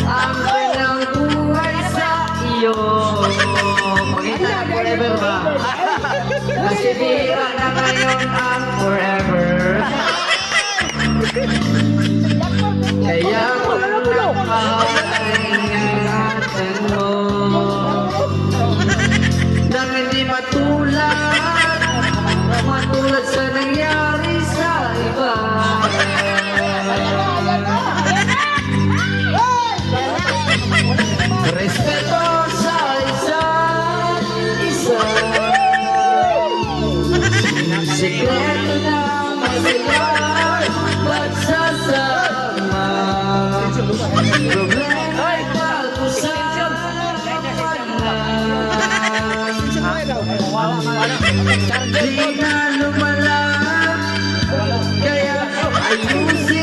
Ang kanyang buhay sa iyo. Pagkita forever ba? Nasibira na ngayon ang forever. Kaya ingatan mo nang hindi matulad sa nangyari sa iba. Respeto sa isa't isa, sikreto na masaya pagsasama. Problema ay pag-usapan, di na lumala, kaya ayusin